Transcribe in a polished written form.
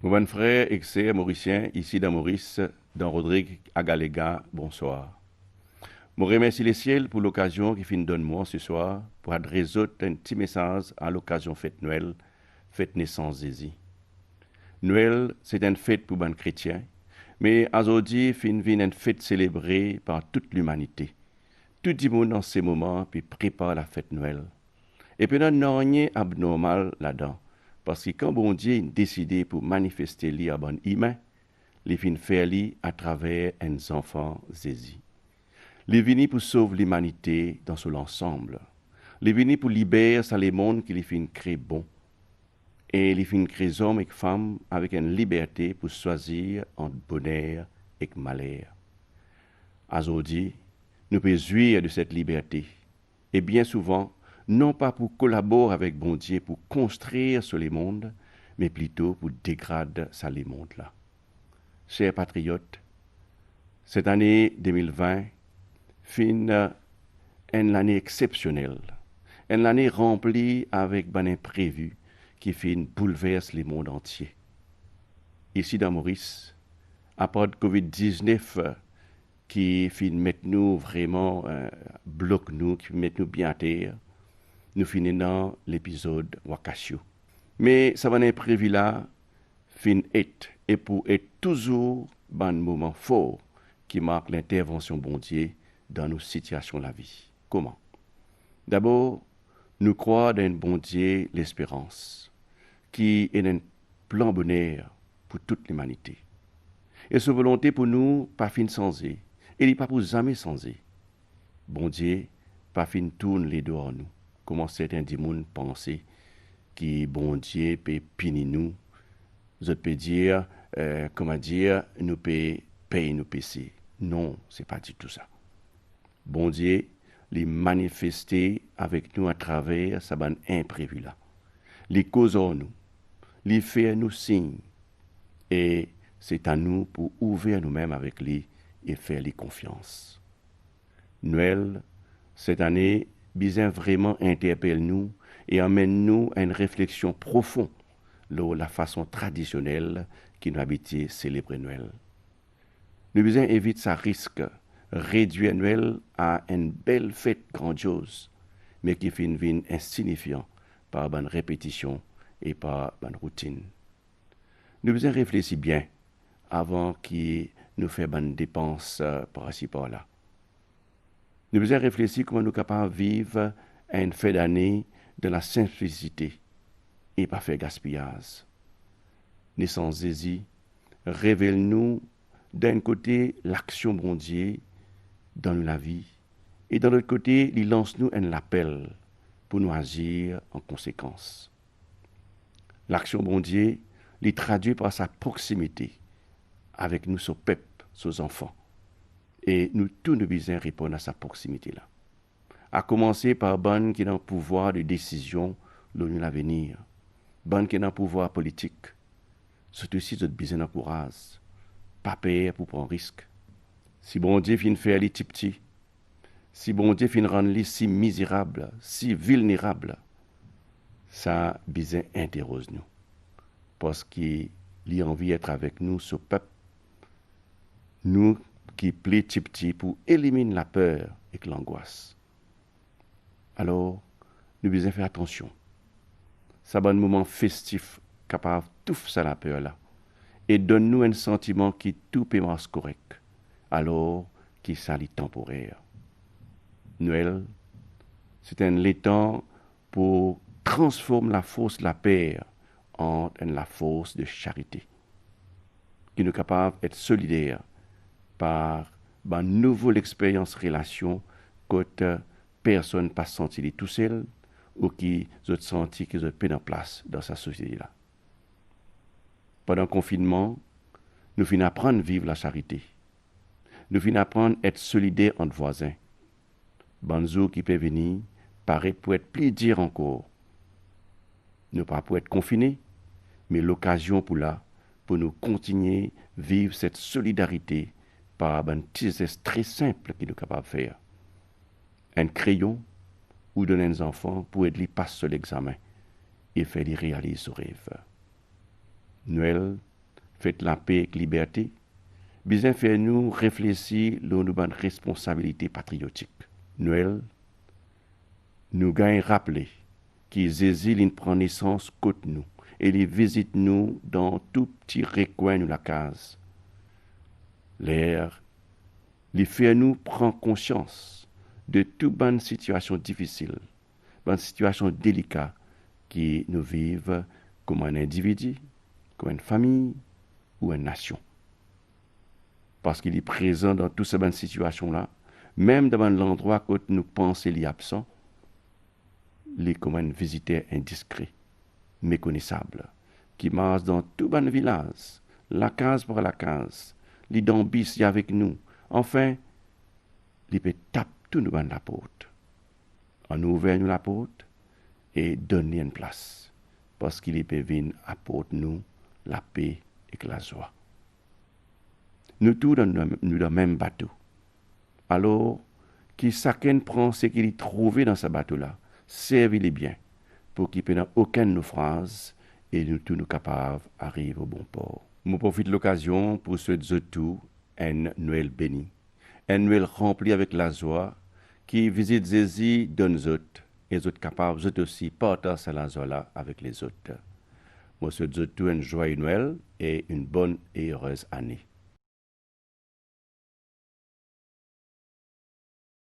Mon bon frère et sœur mauricien, ici dans Maurice, dans Rodrigue Agalega, bonsoir. Je remercie les ciels pour l'occasion qui finit donne moi ce soir pour adresser un petit message à l'occasion fête Noël, fête naissance Jésus. Noël, c'est une fête pour les chrétiens, mais aujourd'hui, fin vient une fête célébrée par toute l'humanité. Tout le monde dans ces moments puis prépare la fête Noël. Et puis, il n'y a rien abnormal là-dedans. Parce que quand bon Dieu a décidé pour manifester lui à bon humain, il fin faire lui à travers un enfant Jésus. Il est venu pour sauver l'humanité dans son ensemble. Il est venu pour libérer ça les mondes qu'il fin créer bon. Et il fin créer hommes et femmes avec une liberté pour choisir entre bonheur et malheur. Aujourd'hui, nous pouvons jouir de cette liberté. Et bien souvent, non pas pour collaborer avec bon Dieu pour construire sur les mondes, mais plutôt pour dégrader ça les mondes là. Chers patriotes, cette année 2020 fin une année exceptionnelle, une année remplie avec des imprévus qui fin bouleverse les mondes entiers. Ici dans Maurice, à part de Covid-19 qui fin mettre nous vraiment bloque nous, qui met nous bien à terre, nous finissons dans l'épisode Wakasio. Mais ça va imprévu là, fin être et pour être toujours un moment fort qui marque l'intervention bon Dieu dans nos situations de la vie. Comment? D'abord, nous croyons dans un bon Dieu l'espérance, qui est un plan bonheur pour toute l'humanité. Et sa volonté pour nous, pas fin sans et il n'est pas pour jamais sans et. Bon Dieu, pas fin tourne les deux en nous. Comment certains démons pensent que bon Dieu peut punir nous. Vous peut dire, comment dire, nous peut payer nos péchés. Non, c'est pas du tout ça. Bon Dieu, les manifester avec nous à travers sa bonne imprévu là. Les causes en nous, les faire nous signes. Et c'est à nous pour ouvrir nous-mêmes avec lui et faire les confiance. Noël, cette année, bien vraiment interpelle nous et amène nous à une réflexion profonde sur la façon traditionnelle qui nous habite célébrer Noël. Nous besoin éviter ça risque réduire Noël à une belle fête grandiose, mais qui finit vin insignifiant par une répétition et par une routine. Nous besoin réfléchir bien avant qu'il nous fait bonne dépense par-ci par-là. Nous besoin réfléchir comment nous sommes capables de vivre une fin d'année de la simplicité et pas faire gaspillage. Naissance Jésus, révèle-nous d'un côté l'action bon Dieu dans la vie et de l'autre côté, il lance-nous un appel pour nous agir en conséquence. L'action bon Dieu, il traduit par sa proximité avec nous, son peuple, ses enfants. Et nous, tous nous besoin répondre à sa proximité-là. À commencer par bonne qui est dans le pouvoir de décision de l'avenir. Bonne qui est dans le pouvoir politique. Surtout si vous avez besoin de courage. Pas peur pour prendre risque. Si bon Dieu finit faire les petits, si bon Dieu finit rendre les si misérables, si vulnérables, ça besoin interroge nous. Parce qu'il a envie d'être avec nous, ce peuple. Nous qui plaît petit pour éliminer la peur et l'angoisse. Alors, nous devons faire attention. Ça va un moment festif, capable de tout ça la peur là. Et donne-nous un sentiment qui tout peut marcher correct. Alors, qui s'allie temporaire. Noël, c'est un temps pour transformer la force de la paix en la force de charité. Qui nous capable d'être solidaires par une nouvelle expérience relation que personne pas senti tout seul ou qui ont senti qu'ils ont pas en place dans sa société là. Pendant le confinement, nous finissons apprendre à vivre la charité. Nous finissons apprendre à être solidaires entre voisins. Banzo qui peut venir paraît pour être plus dire encore. Nous pas pour être confinés, mais l'occasion pour nous continuer à vivre cette solidarité par un petit geste très simple qu'il est capable de faire. Un crayon ou donner aux enfants pour aider à passer l'examen et faire réaliser ce rêve. Noël, faites la paix et la liberté, bien fait nous réfléchir sur nos responsabilités patriotiques. Noël, nous gagnons rappeler que Jésus il prend naissance côté nous et il visite nous dans tout petit recoin de la case. L'air, il fait nous prendre conscience de toute bonne situation difficile, bonne situation délicate qui nous vivons comme un individu, comme une famille ou une nation. Parce qu'il est présent dans toutes ces bonnes situations-là, même dans l'endroit où nous pensons qu'il est absent, il est comme un visiteur indiscret, méconnaissable, qui marche dans tout bon village, la case par la case, il est avec nous. Enfin, il peut taper tout nous dans la porte. On ouvre nous la porte et donner une place. Parce qu'il peut venir apporter nous la paix et la joie. Nous tous dans le même bateau. Alors, qui chacun prend ce qu'il a trouvé dans ce bateau-là, servez-les bien, pour qu'il n'y ait aucune naufrage et nous tous nous capables d'arriver au bon port. Je profite de l'occasion pour souhaiter tout un Noël béni, un Noël rempli avec la joie, qui visite Jésus dans nous autres, et les autres capables, eux aussi, partager la joie-là avec les autres. Moi, souhaite tout un joyeux Noël et une bonne et heureuse année.